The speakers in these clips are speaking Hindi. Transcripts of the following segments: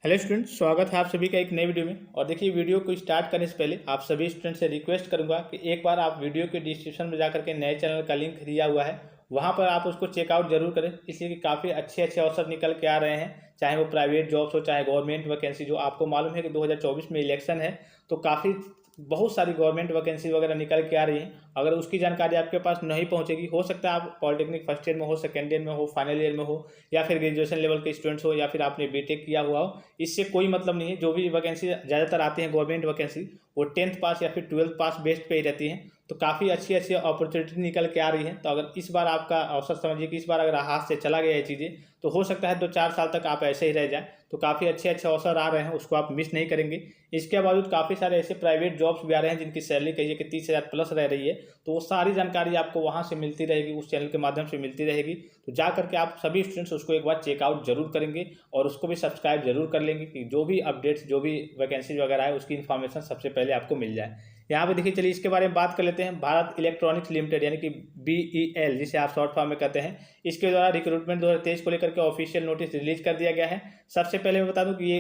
हेलो स्टूडेंट, स्वागत है आप सभी का एक नए वीडियो में। और देखिए, वीडियो को स्टार्ट करने से पहले आप सभी स्टूडेंट से रिक्वेस्ट करूंगा कि एक बार आप वीडियो के डिस्क्रिप्शन में जाकर के नए चैनल का लिंक दिया हुआ है, वहां पर आप उसको चेकआउट जरूर करें, इसलिए कि काफ़ी अच्छे अच्छे अवसर निकल के आ रहे हैं, चाहे वो प्राइवेट जॉब्स हो चाहे गवर्नमेंट वैकेंसी। जो आपको मालूम है कि 2024 में इलेक्शन है, तो काफ़ी बहुत सारी गवर्नमेंट वैकेंसी वगैरह निकल के आ रही है। अगर उसकी जानकारी आपके पास नहीं पहुंचेगी, हो सकता है आप पॉलिटेक्निक फर्स्ट ईयर में हो, सेकेंड ईयर में हो, फाइनल ईयर में हो, या फिर ग्रेजुएशन लेवल के स्टूडेंट्स हो, या फिर आपने बीटेक किया हुआ हो, इससे कोई मतलब नहीं है। जो भी वैकेंसी ज़्यादातर आती है गवर्नमेंट वैकेंसी, वो 10th पास या फिर 12th पास बेस्ड पे ही रहती हैं। तो काफ़ी अच्छी अच्छी अपॉर्चुनिटी निकल के आ रही हैं। तो अगर इस बार आपका अवसर समझिए कि इस बार अगर हाथ से चला गया ये चीज़ें, तो हो सकता है 2-4 साल तक आप ऐसे ही रह जाएं। तो काफ़ी अच्छे अच्छे अवसर आ रहे हैं, उसको आप मिस नहीं करेंगे। इसके बावजूद काफ़ी सारे ऐसे प्राइवेट जॉब्स भी आ रहे हैं जिनकी सैलरी कहिए कि 30,000 प्लस रह रही है। तो वो सारी जानकारी आपको वहाँ से मिलती रहेगी, उस चैनल के माध्यम से मिलती रहेगी। तो जा करके आप सभी स्टूडेंट्स उसको एक बार चेकआउट जरूर करेंगे और उसको भी सब्सक्राइब जरूर कर लेंगे कि जो भी अपडेट्स, जो भी वैकेंसी वगैरह है, उसकी इन्फॉर्मेशन सबसे पहले आपको मिल जाए। यहाँ पे देखिए, चलिए इसके बारे में बात कर लेते हैं। भारत इलेक्ट्रॉनिक्स लिमिटेड यानी कि BEL, जिसे आप शॉर्ट फॉर्म में कहते हैं, इसके द्वारा रिक्रूटमेंट 2023 को लेकर के ऑफिशियल नोटिस रिलीज कर दिया गया है। सबसे पहले मैं बता दूं कि ये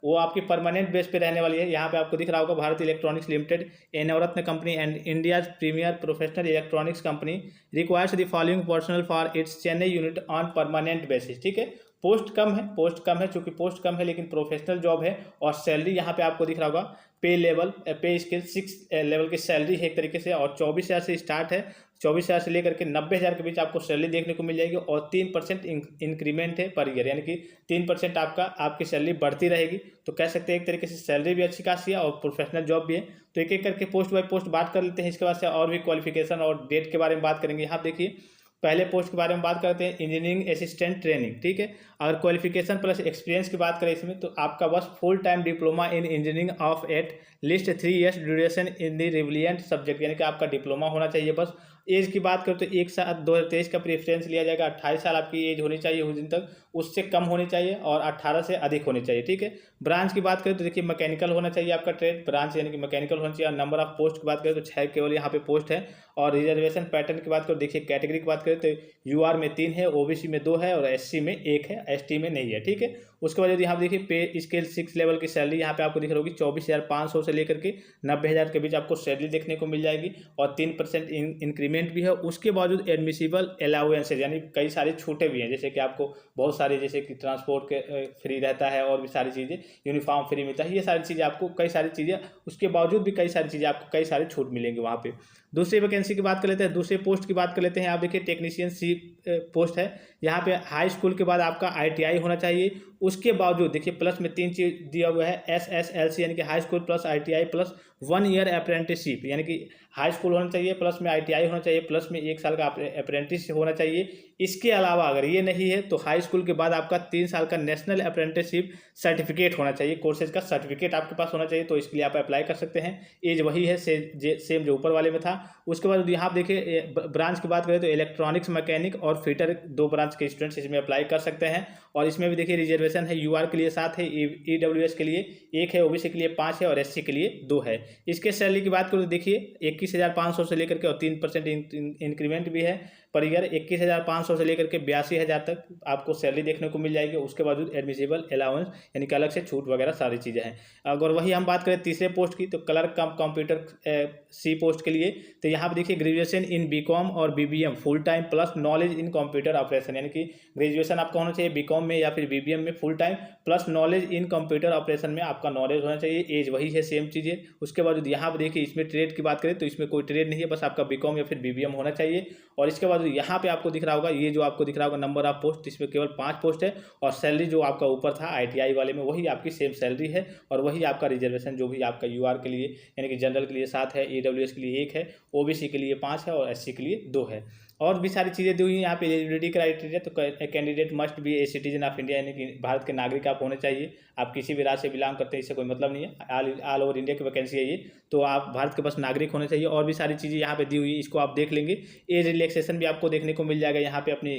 वो आपकी परमानेंट बेस पे रहने वाली है। यहाँ पे आपको दिख रहा होगा, Bharat electronics limited, A Navratna company and India's premier professional electronics company requires the following personal for its Chennai unit on permanent basis. ठीक है, पोस्ट कम है चूंकि पोस्ट कम है, लेकिन प्रोफेशनल जॉब है। और सैलरी यहाँ पे आपको दिख रहा होगा, पे स्केल 6 लेवल की सैलरी है एक तरीके से, और 24,000 से स्टार्ट है। 24,000 से लेकर के 90,000 के बीच आपको सैलरी देखने को मिल जाएगी। और 3% इंक्रीमेंट है पर ईयर, यानी कि 3% आपकी सैलरी बढ़ती रहेगी। तो कह सकते हैं एक तरीके से सैलरी भी अच्छी खासी है और प्रोफेशनल जॉब भी है। तो एक एक करके पोस्ट बाय पोस्ट बात कर लेते हैं। इसके बाद से और भी क्वालिफिकेशन और डेट के बारे में बात करेंगे। यहाँ देखिए, पहले पोस्ट के बारे में बात करते हैं, इंजीनियरिंग असिस्टेंट ट्रेनिंग। ठीक है, अगर क्वालिफिकेशन प्लस एक्सपीरियंस की बात करें इसमें, तो आपका बस full time diploma in engineering of at least 3 years duration in the relevant subject, यानी कि आपका डिप्लोमा होना चाहिए बस। एज की बात करें तो एक साल 2023 का प्रेफरेंस लिया जाएगा। 28 साल आपकी एज होनी चाहिए उस दिन तक, उससे कम होनी चाहिए, और 18 से अधिक होनी चाहिए। ठीक है, ब्रांच की बात करें तो देखिए, मैकेनिकल होना चाहिए आपका ट्रेड ब्रांच, यानी कि मैकेनिकल होना चाहिए। और नंबर ऑफ पोस्ट की बात करें तो 6 केवल यहाँ पे पोस्ट है। और रिजर्वेशन पैटर्न की बात करें, देखिए कैटेगरी की बात करें तो UR में 3 है, OBC में 2 है, और SC में 1 है, ST में नहीं है। ठीक है, उसके बाद यदि यहाँ देखिए, पे स्केल 6 लेवल की सैलरी यहाँ पे आपको दिख रही होगी, 24,500 से लेकर के 90,000 के बीच आपको सैलरी देखने को मिल जाएगी। और 3% इंक्रीमेंट भी है। उसके बावजूद एडमिसिबल अलाउंसेज, यानी कई सारी छूटें भी हैं, जैसे कि आपको बहुत सारी, जैसे कि ट्रांसपोर्ट के फ्री रहता है, और भी सारी चीज़ें, यूनिफॉर्म फ्री मिलता है, ये सारी चीज़ें आपको, कई सारी चीज़ें, उसके बावजूद भी कई सारी चीज़ें आपको, कई सारी छूट मिलेंगी वहाँ पे। दूसरी वैकेंसी की बात कर लेते हैं, दूसरे पोस्ट की बात कर लेते हैं। आप देखिए, टेक्नीशियन सी पोस्ट है। यहाँ पे हाई स्कूल के बाद आपका ITI होना चाहिए। उसके बावजूद देखिए, प्लस में 3 चीज दिया हुआ है, SSLC यानी कि high school plus ITI plus 1 year apprenticeship, यानी कि हाई स्कूल होना चाहिए, प्लस में ITI होना चाहिए, प्लस में 1 साल का अप्रेंटिस होना चाहिए। इसके अलावा अगर ये नहीं है, तो हाई स्कूल के बाद आपका 3 साल का नेशनल अप्रेंटिसशिप सर्टिफिकेट होना चाहिए, कोर्सेज का सर्टिफिकेट आपके पास होना चाहिए। तो इसके लिए आप अप्लाई कर सकते हैं। एज वही है, सेम जो ऊपर वाले में था। उसके बाद यहाँ आप देखिए, ब्रांच की बात करें तो इलेक्ट्रॉनिक्स मैकेनिक और फिटर, 2 ब्रांच के स्टूडेंट्स इसमें अप्लाई कर सकते हैं। और इसमें भी देखिए, रिजर्वेशन है, UR के लिए 7 है, EWS के लिए 1 है, OBC के लिए 5 है, और SC के लिए 2 है। इसके सैलरी की बात करूँ तो देखिए, 21,500 से लेकर के, और 3% इंक्रीमेंट भी है पर ईयर, 21,500 से लेकर के 82,000 तक आपको सैलरी देखने को मिल जाएगी। उसके बाद एडमिसिबल अलाउंस, यानी कि अलग से छूट वगैरह सारी चीज़ें हैं। अगर वही हम बात करें तीसरे पोस्ट की, तो क्लर्क कम कंप्यूटर C पोस्ट के लिए, तो यहाँ पर देखिए, ग्रेजुएशन इन BCom और BBM full time plus knowledge in computer operation, यानी कि ग्रेजुएशन आपका होना चाहिए BCom में या फिर BBM में full time, plus knowledge in computer operation में आपका नॉलेज होना चाहिए। एज वही है, सेम चीज़ है। उसके बाद यहाँ पर देखिए, इसमें ट्रेड की बात करें तो इसमें कोई ट्रेड नहीं है, बस आपका BCom या फिर BBM होना चाहिए। और इसके बाद यहाँ पे आपको दिख रहा होगा, ये जो आपको दिख रहा होगा नंबर ऑफ पोस्ट, इसमें केवल 5 पोस्ट है। और सैलरी जो आपका ऊपर था ITI वाले में, वही आपकी सेम सैलरी है। और वही आपका रिजर्वेशन जो भी आपका UR के लिए, यानी कि जनरल के लिए 7 है, EWS के लिए 1 है, OBC के लिए 5 है, और SC के लिए 2 है। और भी सारी चीज़ें दी हुई हैं यहाँ पे। एलिजिबिलिटी क्राइटेरिया, तो candidate must be a citizen of India, यानी कि भारत के नागरिक आप होने चाहिए। आप किसी भी राज्य से बिलोंग करते हैं, इससे कोई मतलब नहीं है। ऑल ओवर इंडिया की वैकेंसी है ये, तो आप भारत के बस नागरिक होने चाहिए। और भी सारी चीज़ें यहाँ पे दी हुई है, इसको आप देख लेंगे। एज रिलैक्सेशन भी आपको देखने को मिल जाएगा यहाँ पे, अपनी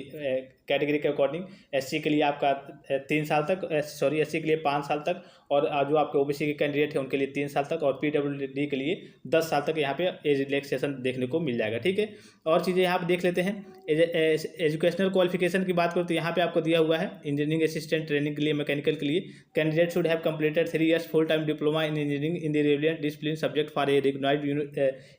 कैटेगरी के अकॉर्डिंग। SC के लिए आपका 3 साल तक, SC के लिए 5 साल तक, और जो आपके OBC के कैंडिडेट हैं उनके लिए 3 साल तक, और PWD के लिए 10 साल तक यहाँ पे एज रिलैक्सेशन देखने को मिल जाएगा। ठीक है, और चीज़ें यहाँ पे देख लेते हैं। एजुकेशनल क्वालिफिकेशन की बात करूँ तो यहाँ पे आपको दिया हुआ है इंजीनियरिंग असिस्टेंट ट्रेनिंग के लिए, मैकेनिकल के लिए candidate should have completed 3 years full time diploma in engineering in the relevant discipline subject for a recognized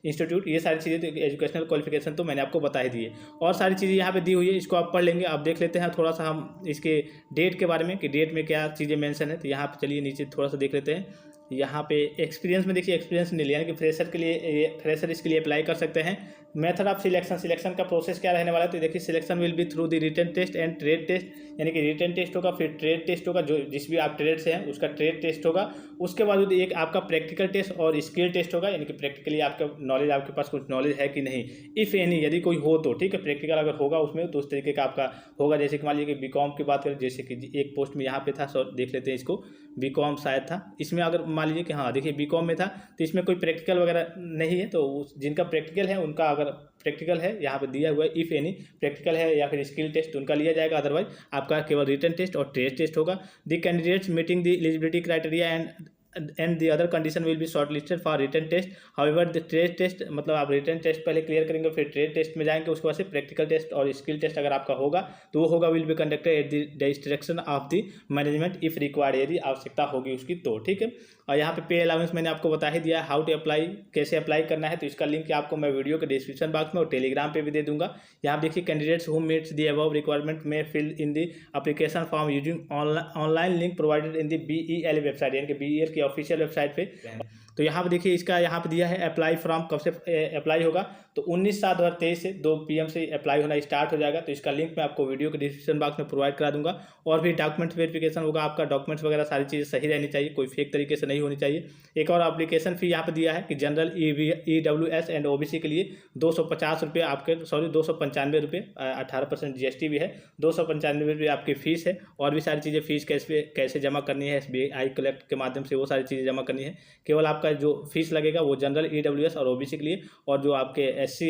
institute. ये सारी चीज़ें तो एजुकेशनल क्वालिफिकेशन तो मैंने आपको बता ही दी है, और सारी चीज़ें यहाँ पे दी हुई है, इसको आप पढ़ लेंगे। आप देख लेते हैं थोड़ा सा हम इसके डेट के बारे में कि डेट में क्या चीज़ें मेंशन है। तो यहाँ पे चलिए नीचे थोड़ा सा देख लेते हैं। यहाँ पे एक्सपीरियंस में देखिए, एक्सपीरियंस नहीं लिया, यानी कि फ्रेशर के लिए, फ्रेशर इसके लिए अप्लाई कर सकते हैं। मेथड ऑफ सिलेक्शन का प्रोसेस क्या रहने वाला है, तो देखिए selection will be through the written test and trade test, यानी कि रिटन टेस्ट होगा, फिर ट्रेड टेस्ट होगा, जो जिस भी आप ट्रेड से हैं उसका ट्रेड टेस्ट होगा। उसके बाद एक आपका प्रैक्टिकल टेस्ट और स्किल टेस्ट होगा, यानी कि प्रैक्टिकली आपका नॉलेज, आपके पास कुछ नॉलेज है कि नहीं, इफ़ एनी, यदि कोई हो तो ठीक है। प्रैक्टिकल अगर होगा उसमें तो उस तरीके का आपका होगा। जैसे कि मान लीजिए कि बीकॉम की बात करें, जैसे कि एक पोस्ट में यहाँ पे था, सो देख लेते हैं इसको, बीकॉम शायद था। इसमें अगर मान लीजिए कि हाँ देखिए बीकॉम में था, तो इसमें कोई प्रैक्टिकल वगैरह नहीं है, तो जिनका प्रैक्टिकल है उनका, अगर प्रैक्टिकल है यहाँ पे दिया हुआ है, इफ़ एनी प्रैक्टिकल है या फिर स्किल टेस्ट उनका लिया जाएगा, अदरवाइज आपका केवल रिटन टेस्ट और ट्रेड टेस्ट होगा। The candidates meeting the eligibility criteria and the other condition will be shortlisted for written test. However the trade test, मतलब आप रिटन टेस्ट पहले क्लियर करेंगे, फिर ट्रेड टेस्ट में जाएंगे, उसके बाद से प्रैक्टिकल टेस्ट और स्किल टेस्ट अगर आपका होगा तो वो होगा, will be conducted at the direction of the management if required, यदि आवश्यकता होगी उसकी तो ठीक है। और यहाँ पे अलाउंस मैंने आपको बता ही दिया, हाउ टू अप्लाई, कैसे अप्लाई करना है, तो इसका लिंक आपको मैं वीडियो के डिस्क्रिप्शन बॉक्स में और टेलीग्राम पे भी दे दूंगा। यहाँ देखिए candidates who meets the above requirement में fill in the application form using online link provided in the BEL website, यानी कि BEL की ऑफिशियल वेबसाइट पे। तो यहाँ पे देखिए इसका यहाँ पे दिया है अप्लाई फ्रॉम, कब से अप्लाई होगा, तो 19/7/2023 से 2 PM से अप्लाई होना स्टार्ट हो जाएगा। तो इसका लिंक मैं आपको वीडियो के डिस्क्रिप्शन बॉक्स में प्रोवाइड करा दूंगा। और भी डॉक्यूमेंट्स वेरिफिकेशन होगा, आपका डॉक्यूमेंट्स वगैरह सारी चीज़ें सही रहनी चाहिए, कोई फेक तरीके से नहीं होनी चाहिए। एक और एप्लीकेशन फी यहाँ पे दिया है कि जनरल EWS एंड OBC के लिए 250 रुपये आपके, सॉरी 295 रुपये, 18% GST भी है, 295 रुपये आपकी फ़ीस है। और भी सारी चीज़ें फ़ीस कैसे जमा करनी है, SBI कलेक्ट के माध्यम से वो सारी चीज़ें जमा करनी है। केवल आपका जो फीस लगेगा वो जनरल EWS और OBC के लिए, और जो आपके SC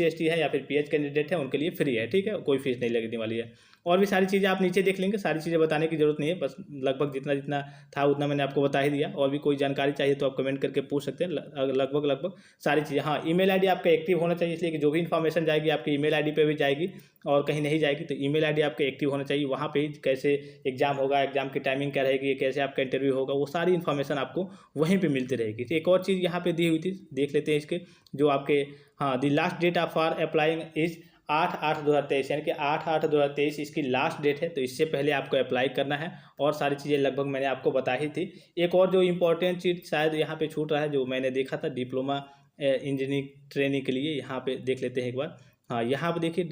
ST है या फिर PH कैंडिडेट है उनके लिए फ्री है, ठीक है, कोई फीस नहीं लगने वाली है। और भी सारी चीज़ें आप नीचे देख लेंगे, सारी चीज़ें बताने की जरूरत नहीं है, बस लगभग जितना था उतना मैंने आपको बता ही दिया। और भी कोई जानकारी चाहिए तो आप कमेंट करके पूछ सकते हैं, लगभग सारी चीज़ें। हाँ, ईमेल आईडी आपका एक्टिव होना चाहिए, इसलिए कि जो भी इन्फॉर्मेशन जाएगी आपकी ईमेल आईडी पे भी जाएगी, और कहीं नहीं जाएगी तो ईमेल आईडी आपके एक्टिव होना चाहिए। वहाँ पे ही कैसे एग्जाम होगा, एग्जाम की टाइमिंग क्या रहेगी, कैसे आपका इंटरव्यू होगा, वो सारी इन्फॉर्मेशन आपको वहीं पे मिलती रहेगी। तो एक और चीज़ यहाँ पे दी हुई थी, देख लेते हैं इसके, जो आपके, हाँ, the last date of for applying is 8/8/2023, यानी कि 8/8/2023 इसकी लास्ट डेट है। तो इससे पहले आपको अप्लाई करना है, और सारी चीज़ें लगभग मैंने आपको बता ही थी। एक और जो इम्पोर्टेंट चीज़ शायद यहाँ पे छूट रहा है, जो मैंने देखा था डिप्लोमा इंजीनियरिंग ट्रेनिंग के लिए, यहाँ पे देख लेते हैं एक बार। हाँ, यहाँ पे देखिए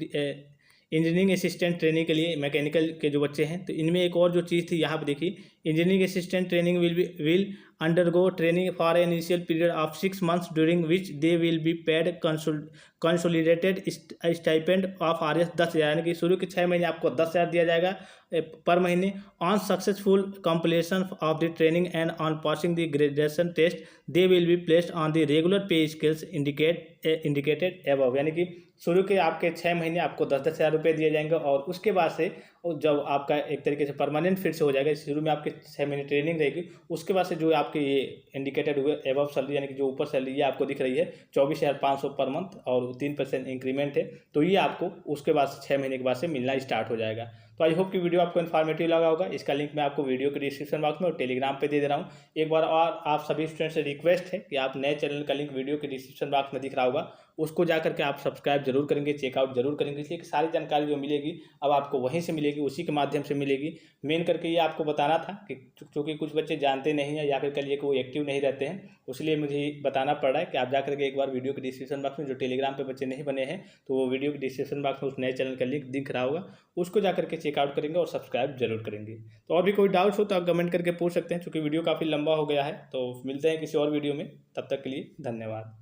इंजीनियरिंग असिस्टेंट ट्रेनिंग के लिए मैकेनिकल के जो बच्चे हैं, तो इनमें एक और जो चीज़ थी यहाँ पे देखिए, engineering assistant training will undergo training for an initial period of 6 months during which they will be paid consolidated stipend of RS 10,000, यानी कि शुरू के 6 महीने आपको 10,000 दिया जाएगा पर महीने। On successful completion of the training and on passing the graduation test they will be placed on the regular pay scales indicated above, यानी कि शुरू के आपके 6 महीने आपको 10-10 हज़ार रुपये दिए जाएंगे, और उसके बाद से जब आपका एक तरीके से परमानेंट फिर से हो जाएगा, शुरू में आपके 6 महीने ट्रेनिंग रहेगी, उसके बाद से जो आपके ये इंडिकेटेड हुए एबव सैलरी, यानी कि जो ऊपर सैलरी ये आपको दिख रही है 24,500 पर मंथ, और 3% इंक्रीमेंट है, तो ये आपको उसके बाद से 6 महीने के बाद से मिलना स्टार्ट हो जाएगा। तो आई होप कि वीडियो आपको इन्फॉर्मेटिव लगा होगा। इसका लिंक मैं आपको वीडियो के डिस्क्रिप्शन बॉक्स में और टेलीग्राम पे दे दे रहा हूँ। एक बार और आप सभी स्टूडेंट से रिक्वेस्ट है कि आप नए चैनल का लिंक वीडियो के डिस्क्रिप्शन बॉक्स में दिख रहा होगा, उसको जा करके आप सब्सक्राइब जरूर करेंगे, चेकआउट जरूर करेंगे, इसलिए कि सारी जानकारी जो मिलेगी अब आपको वहीं से मिलेगी, उसी के माध्यम से मिलेगी। मेन करके ये आपको बताना था कि चूँकि कुछ बच्चे जानते नहीं हैं या फिर कल ये को एक्टिव नहीं रहते हैं, इसलिए मुझे बताना पड़ रहा है कि आप जा करके एक बार वीडियो के डिस्क्रिप्शन बॉक्स में, जो टेलीग्राम पे बच्चे नहीं बने हैं तो वो वीडियो के डिस्क्रिप्शन बॉक्स में उस नए चैनल का लिंक दिख रहा होगा, उसको जा करके चेकआउट करेंगे और सब्सक्राइब जरूर करेंगे। तो और भी कोई डाउट्स हो तो आप कमेंट करके पूछ सकते हैं, चूँकि वीडियो काफ़ी लंबा हो गया है। तो मिलते हैं किसी और वीडियो में, तब तक के लिए धन्यवाद।